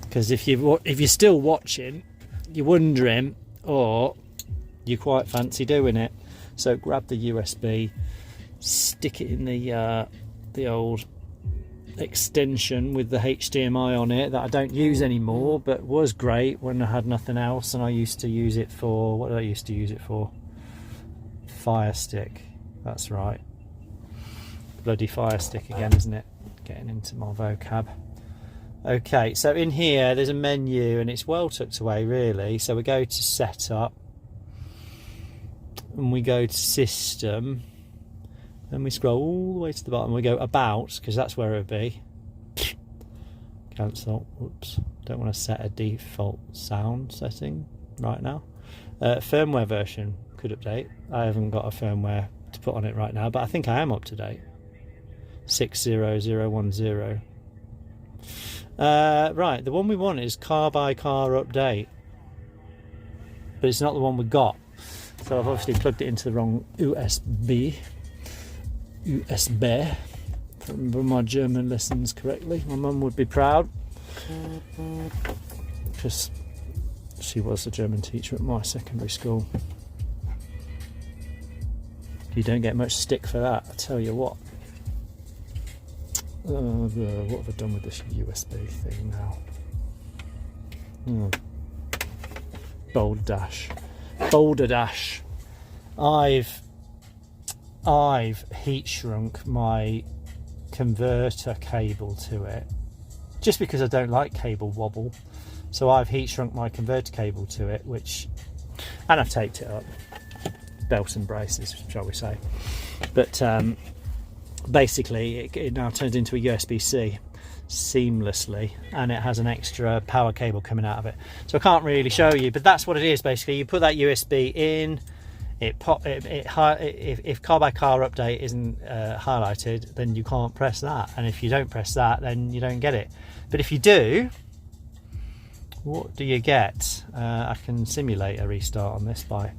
Speaker 1: because if you're still watching, you're wondering, or you quite fancy doing it. So grab the USB, stick it in the old extension with the HDMI on it that I don't use anymore, but was great when I had nothing else, and I used to use it for, what did I used to use it for? Fire stick. That's right. Bloody fire stick again, isn't it? Getting into my vocab. Okay, so in here there's a menu, and it's well tucked away really. So we go to setup, and we go to system, then we scroll all the way to the bottom. We go about, because that's where it would be. Cancel. Whoops. Don't want to set a default sound setting right now. Firmware version could update. I haven't got a firmware to put on it right now, but I think I am up to date. 60010. Right, the one we want is car by car update, but it's not the one we got. So I've obviously plugged it into the wrong USB. If I remember my German lessons correctly. My mum would be proud, because she was a German teacher at my secondary school. You don't get much stick for that, I tell you what. What have I done with this USB thing now? Boulder Dash. I've heat shrunk my converter cable to it, just because I don't like cable wobble. So I've heat shrunk my converter cable to it, and I've taped it up, belt and braces, shall we say. But basically it now turns into a USB-C seamlessly, and it has an extra power cable coming out of it. So I can't really show you, but that's what it is basically. You put that USB in, if car by car update isn't highlighted, then you can't press that, and if you don't press that, then you don't get it. But if you do, what do you get? I can simulate a restart on this by...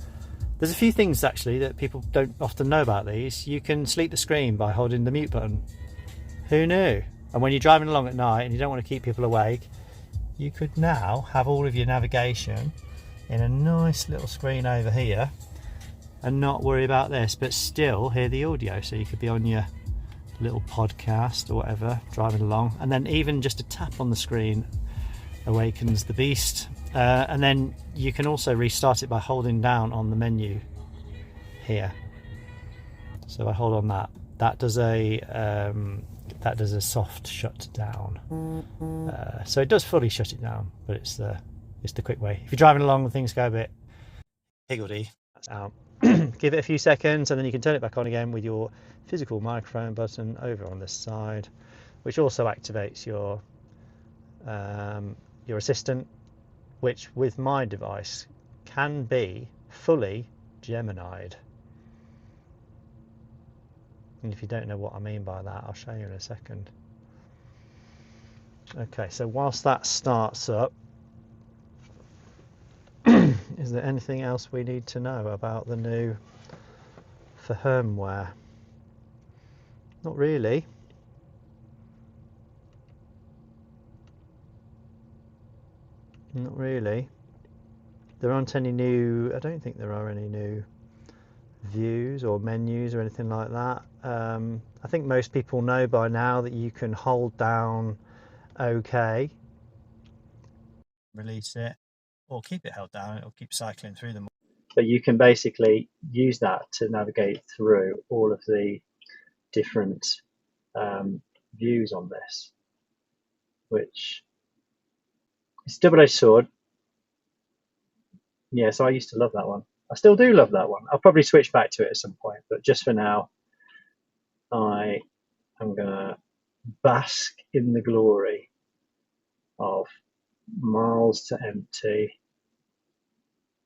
Speaker 1: There's a few things actually that people don't often know about these. You can sleep the screen by holding the mute button. Who knew? And when you're driving along at night and you don't want to keep people awake, you could now have all of your navigation in a nice little screen over here and not worry about this, but still hear the audio. So you could be on your little podcast or whatever, driving along, and then even just a tap on the screen awakens the beast. And then you can also restart it by holding down on the menu here. So I hold on that. That does a soft shut down. So it does fully shut it down, but it's the quick way. If you're driving along and things go a bit higgledy, that's out. Give it a few seconds, and then you can turn it back on again with your physical microphone button over on this side, which also activates your assistant, which with my device can be fully Gemini'd. And if you don't know what I mean by that, I'll show you in a second. Okay, so whilst that starts up, is there anything else we need to know about the new firmware? Not really. Not really. There aren't any new, I don't think there are any new views or menus or anything like that. I think most people know by now that you can hold down OK, release it, or keep it held down, it'll keep cycling through them. But you can basically use that to navigate through all of the different views on this, which is a double-edged sword. Yeah, so I used to love that one. I still do love that one. I'll probably switch back to it at some point, but just for now, I am going to bask in the glory of miles to empty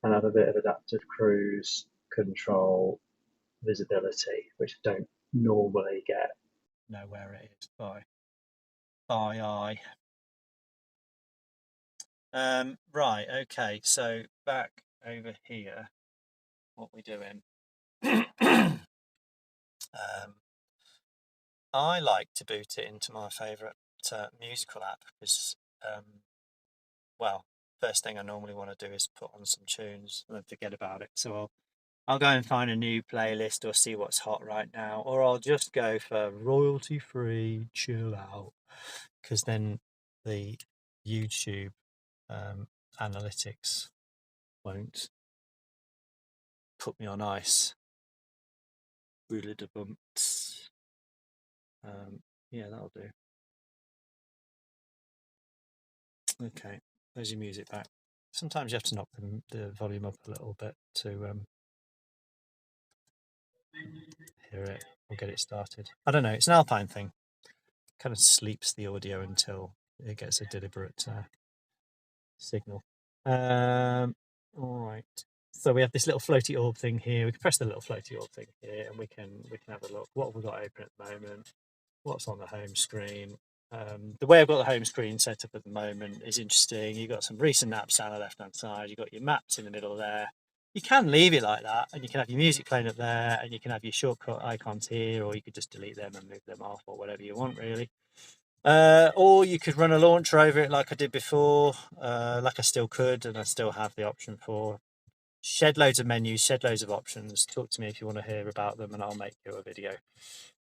Speaker 1: and have a bit of adaptive cruise control visibility, which I don't normally get. Know where it is by eye. Right, okay, so back over here, what we're doing. I like to boot it into my favourite musical app because, well, first thing I normally want to do is put on some tunes and then forget about it. So I'll go and find a new playlist or see what's hot right now, or I'll just go for royalty-free chill out, because then the YouTube analytics won't put me on ice. Yeah, that'll do. Okay, there's your music back. Sometimes you have to knock the volume up a little bit to hear it or get it started. I don't know, it's an Alpine thing. Kind of sleeps the audio until it gets a deliberate signal. All right. So we have this little floaty orb thing here. We can press the little floaty orb thing here, and we can have a look. What have we got open at the moment? What's on the home screen?
Speaker 2: The way I've got the home screen set up at the moment is interesting. You've got some recent apps down the left hand side, you've got your maps in the middle there. You can leave it like that, and you can have your music playing up there, and you can have your shortcut icons here, or you could just delete them and move them off, or whatever you want, really. Or you could run a launcher over it like I did before, like I still could, and I still have the option for. Shed loads of menus, shed loads of options. Talk to me if you want to hear about them, and I'll make you a video.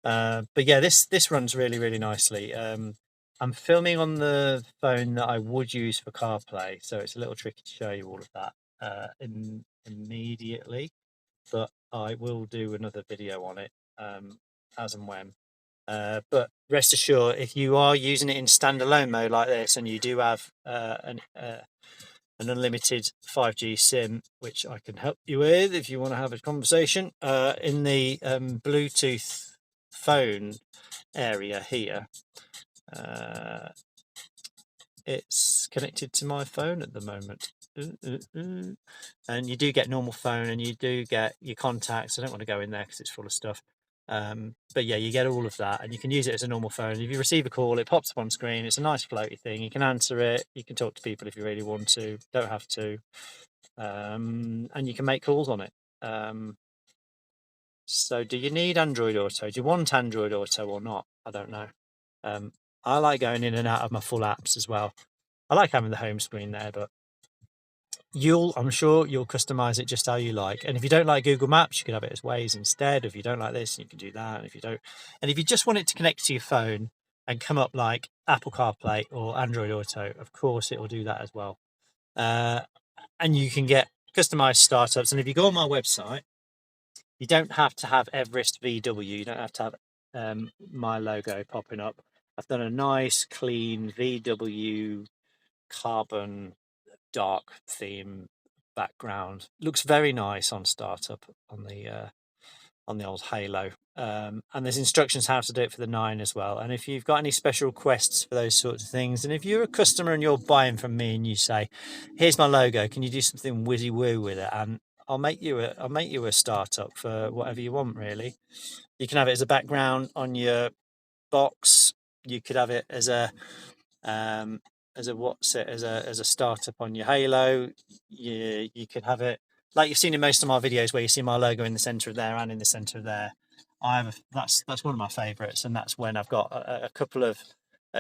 Speaker 2: But yeah, this runs really nicely. I'm filming on the phone that I would use for CarPlay, so it's a little tricky to show you all of that immediately, but I will do another video on it as and when. But rest assured, if you are using it in standalone mode like this, and you do have an unlimited 5G SIM, which I can help you with if you want to have a conversation, in the Bluetooth phone area here, it's connected to my phone at the moment. And you do get normal phone, and you do get your contacts. I don't want to go in there because it's full of stuff. But yeah, you get all of that, and you can use it as a normal phone. If you receive a call, it pops up on screen. It's a nice floaty thing. You can answer it. You can talk to people if you really want to. Don't have to. And you can make calls on it. So do you need Android Auto? Do you want Android Auto or not? I don't know. I like going in and out of my full apps as well. I like having the home screen there, but I'm sure you'll customize it just how you like. And if you don't like Google Maps, you can have it as Waze instead. If you don't like this, you can do that. And if you just want it to connect to your phone and come up like Apple CarPlay or Android Auto, of course it will do that as well. And you can get customized startups. And if you go on my website, you don't have to have EVEREST-VW. You don't have to have my logo popping up. I've done a nice, clean VW carbon dark theme background. Looks very nice on startup on the old Halo. And there's instructions how to do it for the 9 as well. And if you've got any special requests for those sorts of things, and if you're a customer and you're buying from me and you say, "Here's my logo, can you do something whizzy woo with it?" and I'll make you a startup for whatever you want, really. You can have it as a background on your box. You could have it as a startup on your Halo. You could have it like you've seen in most of my videos, where you see my logo in the center of there and in the center of there. That's one of my favorites, and that's when I've got a couple of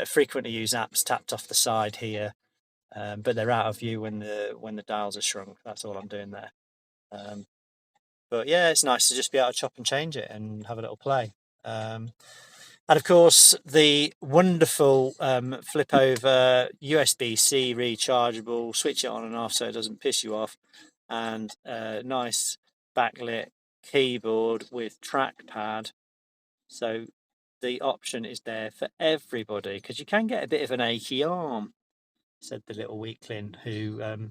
Speaker 2: frequently used apps tapped off the side here, but they're out of view when the dials are shrunk. That's all I'm doing there. But yeah, it's nice to just be able to chop and change it and have a little play. And of course, the wonderful flip over USB-C rechargeable, switch it on and off so it doesn't piss you off, and nice backlit keyboard with trackpad. So the option is there for everybody, because you can get a bit of an achy arm, said the little weakling who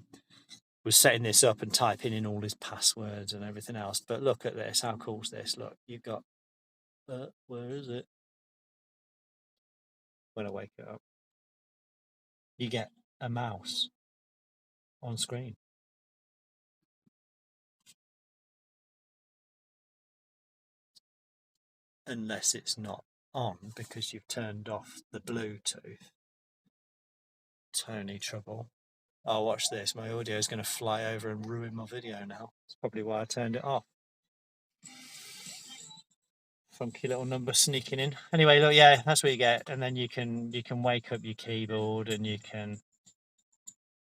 Speaker 2: was setting this up and typing in all his passwords and everything else. But look at this. How cool is this? Look, you've got, where is it? When I wake it up, you get a mouse on screen. Unless it's not on because you've turned off the Bluetooth. Tony trouble. Oh, watch this. My audio is going to fly over and ruin my video now. That's probably why I turned it off. Funky little number sneaking in. Anyway, look, yeah, that's what you get. And then you can wake up your keyboard, and you can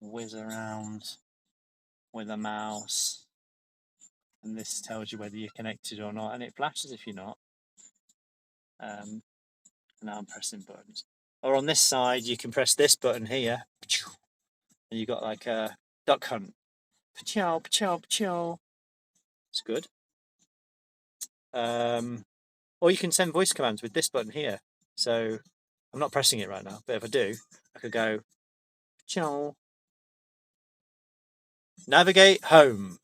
Speaker 2: whiz around with a mouse. And this tells you whether you're connected or not, and it flashes if you're not. Now I'm pressing buttons. Or on this side, you can press this button here, and you've got like a duck hunt. Pachow, pachow, pachow. It's good. Or you can send voice commands with this button here. So I'm not pressing it right now, but if I do, I could go, pachow. Navigate home.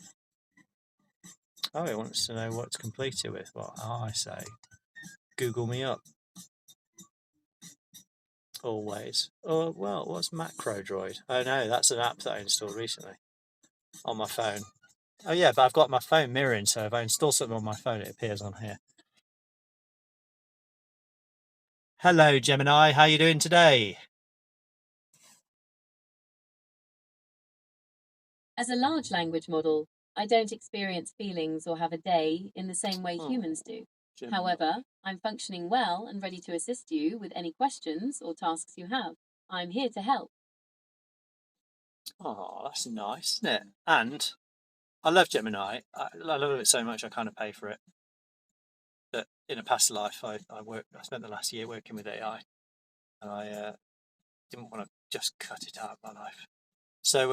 Speaker 2: Oh, it wants to know what it's completed with. Well, I say, Google me up. Always. Oh, well, what's Macro Droid? Oh no, that's an app that I installed recently on my phone. Oh yeah, but I've got my phone mirroring, so if I install something on my phone, it appears on here. Hello, Gemini. How are you doing today?
Speaker 3: As a large language model, I don't experience feelings or have a day in the same way humans do.
Speaker 2: Gemini.
Speaker 3: However, I'm functioning well and ready to assist you with any questions or tasks you have. I'm here to help.
Speaker 2: Oh, that's nice, isn't it? And I love Gemini. I love it so much I kind of pay for it. But in a past life, I spent the last year working with AI, and I didn't want to just cut it out of my life. So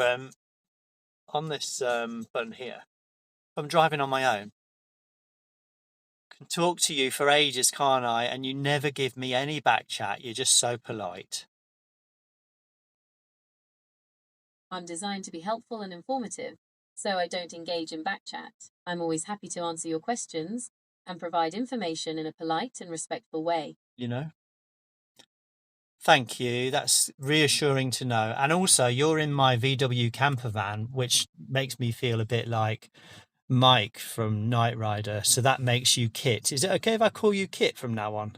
Speaker 2: on this button here, if I'm driving on my own, I can talk to you for ages, can't I? And you never give me any back chat. You're just so polite.
Speaker 3: I'm designed to be helpful and informative, so I don't engage in backchat. I'm always happy to answer your questions and provide information in a polite and respectful way.
Speaker 2: You know? Thank you. That's reassuring to know. And also, you're in my VW camper van, which makes me feel a bit like Mike from Knight Rider. So that makes you Kit. Is it okay if I call you Kit from now on?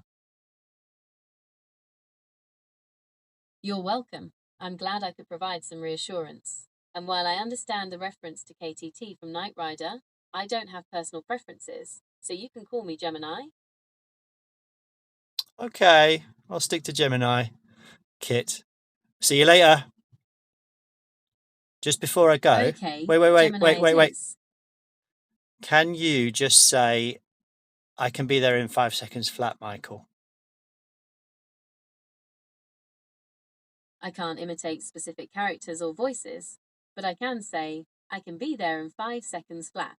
Speaker 3: You're welcome. I'm glad I could provide some reassurance. And while I understand the reference to KTT from Knight Rider, I don't have personal preferences, so you can call me Gemini.
Speaker 2: Okay, I'll stick to Gemini. Kit. See you later. Just before I go.
Speaker 3: Okay.
Speaker 2: Wait. Can you just say, I can be there in 5 seconds flat, Michael?
Speaker 3: I can't imitate specific characters or voices, but I can say, I can be there in 5 seconds flat.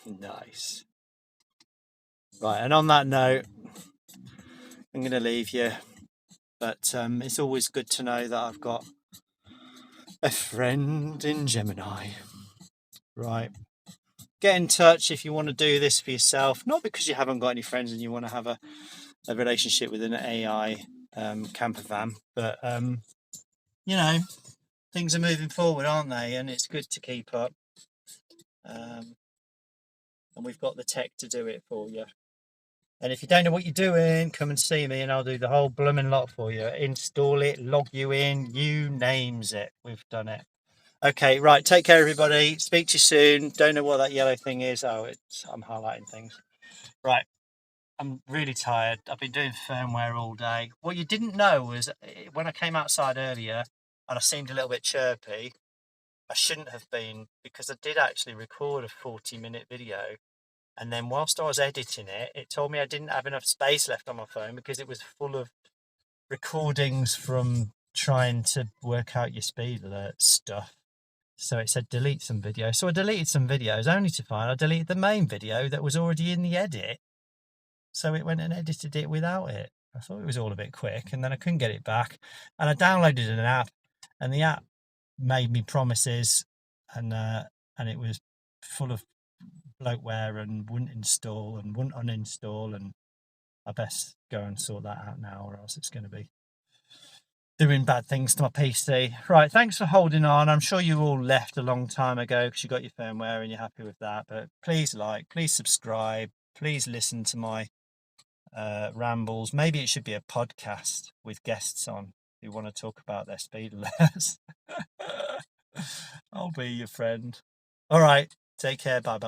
Speaker 2: Nice. Right, and on that note, I'm going to leave you. But it's always good to know that I've got a friend in Gemini. Right. Get in touch if you want to do this for yourself. Not because you haven't got any friends and you want to have a relationship with an AI camper van, but you know, things are moving forward, aren't they? And it's good to keep up. And we've got the tech to do it for you. And if you don't know what you're doing, come and see me and I'll do the whole blooming lot for you. Install it, log you in, you names it. We've done it. Okay, right. Take care, everybody. Speak to you soon. Don't know what that yellow thing is. Oh, I'm highlighting things. Right. I'm really tired. I've been doing firmware all day. What you didn't know was when I came outside earlier and I seemed a little bit chirpy, I shouldn't have been, because I did actually record a 40-minute video. And then whilst I was editing it, it told me I didn't have enough space left on my phone because it was full of recordings from trying to work out your speed alert stuff. So it said delete some videos. So I deleted some videos only to find I deleted the main video that was already in the edit. So it went and edited it without it. I thought it was all a bit quick, and then I couldn't get it back. And I downloaded an app, and the app made me promises, and it was full of bloatware and wouldn't install and wouldn't uninstall, and I best go and sort that out now, or else it's going to be doing bad things to my PC. Right, thanks for holding on. I'm sure you all left a long time ago because you got your firmware and you're happy with that, but please please subscribe, please listen to my rambles. Maybe it should be a podcast with guests on who want to talk about their speed alerts. I'll be your friend. All right, take care. Bye.